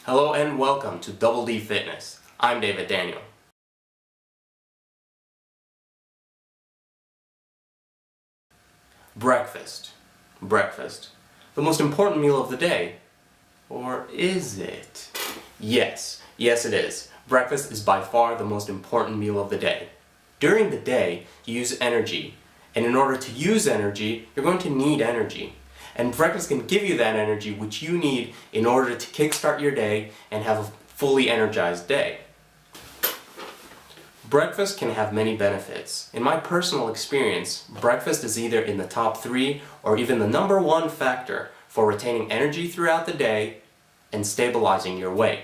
Hello and welcome to DoubleDFitness. I'm David Daniel. Breakfast. Breakfast. The most important meal of the day. Or is it? Yes it is. Breakfast is by far the most important meal of the day. During the day, you use energy. And in order to use energy, you're going to need energy. And breakfast can give you that energy which you need in order to kickstart your day and have a fully energized day. Breakfast can have many benefits. In my personal experience, breakfast is either in the top 3 or even the #1 factor for retaining energy throughout the day and stabilizing your weight.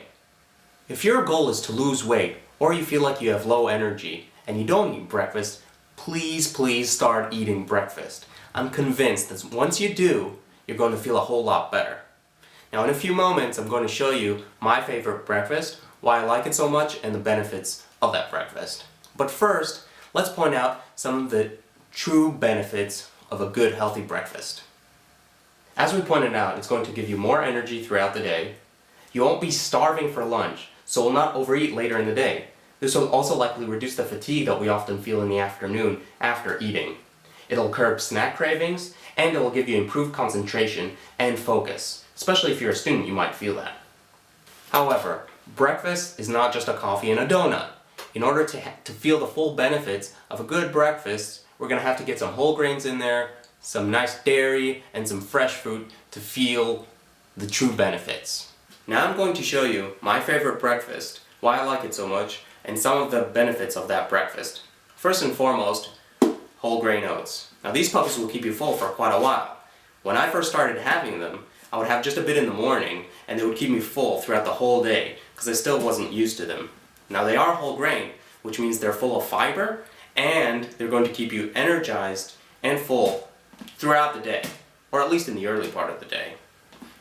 If your goal is to lose weight or you feel like you have low energy and you don't eat breakfast, please start eating breakfast. I'm convinced that once you do, you're going to feel a whole lot better. Now in a few moments I'm going to show you my favorite breakfast, why I like it so much, and the benefits of that breakfast. But first, let's point out some of the true benefits of a good healthy breakfast. As we pointed out, it's going to give you more energy throughout the day. You won't be starving for lunch, so will not overeat later in the day. This will also likely reduce the fatigue that we often feel in the afternoon after eating. It'll curb snack cravings, and it will give you improved concentration and focus. Especially if you're a student, you might feel that. However, breakfast is not just a coffee and a donut. In order to feel the full benefits of a good breakfast, we're going to have to get some whole grains in there, some nice dairy, and some fresh fruit to feel the true benefits. Now I'm going to show you my favorite breakfast, why I like it so much, and some of the benefits of that breakfast. First and foremost, whole grain oats. Now these puppies will keep you full for quite a while. When I first started having them, I would have just a bit in the morning and they would keep me full throughout the whole day because I still wasn't used to them. Now they are whole grain, which means they're full of fiber and they're going to keep you energized and full throughout the day, or at least in the early part of the day.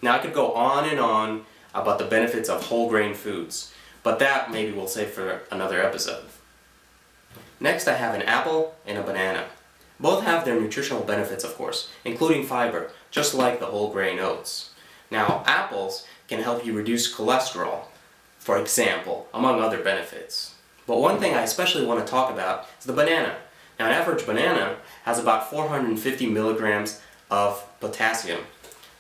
Now I could go on and on about the benefits of whole grain foods, but that maybe we'll save for another episode. Next I have an apple and a banana. Both have their nutritional benefits, of course, including fiber, just like the whole grain oats. Now apples can help you reduce cholesterol, for example, among other benefits. But one thing I especially want to talk about is the banana. Now an average banana has about 450 milligrams of potassium.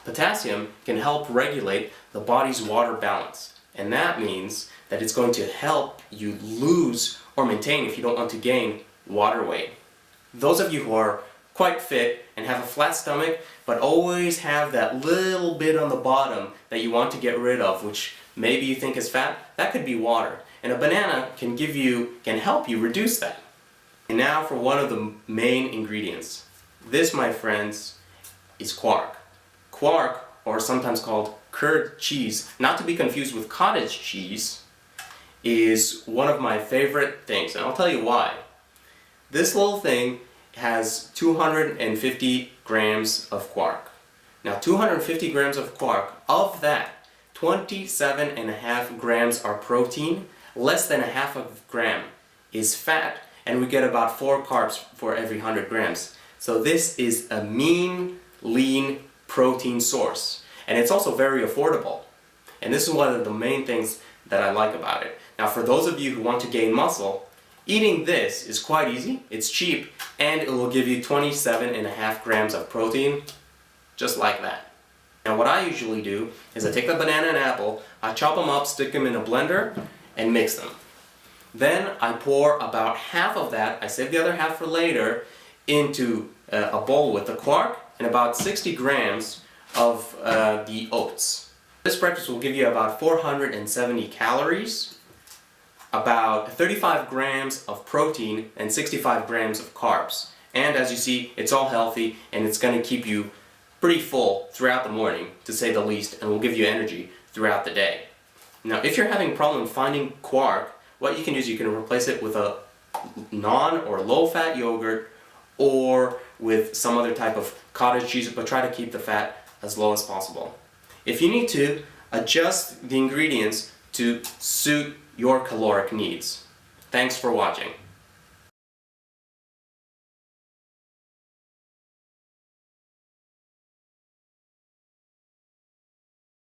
Potassium can help regulate the body's water balance, and that means that it's going to help you lose or maintain, if you don't want to gain, water weight. Those of you who are quite fit and have a flat stomach but always have that little bit on the bottom that you want to get rid of, which maybe you think is fat, that could be water. And a banana can help you reduce that. And now for one of the main ingredients. This, my friends, is quark. Quark, or sometimes called curd cheese, not to be confused with cottage cheese, is one of my favorite things, and I'll tell you why. This little thing has 250 grams of quark. Now 250 grams of quark, of that, 27.5 grams are protein, less than a half a gram is fat, and we get about 4 carbs for every 100 grams. So this is a mean, lean protein source. And it's also very affordable. And this is one of the main things that I like about it. Now for those of you who want to gain muscle, eating this is quite easy, it's cheap, and it will give you 27.5 grams of protein, just like that. Now what I usually do is I take the banana and apple, I chop them up, stick them in a blender, and mix them. Then I pour about half of that, I save the other half for later, into a bowl with the quark and about 60 grams of the oats. This breakfast will give you about 470 calories, about 35 grams of protein, and 65 grams of carbs. And as you see, it's all healthy and it's going to keep you pretty full throughout the morning, to say the least, and will give you energy throughout the day. Now if you're having a problem finding quark, what you can do is you can replace it with a non or low-fat yogurt or with some other type of cottage cheese, but try to keep the fat as low as possible. If you need to, adjust the ingredients to suit your caloric needs. Thanks for watching.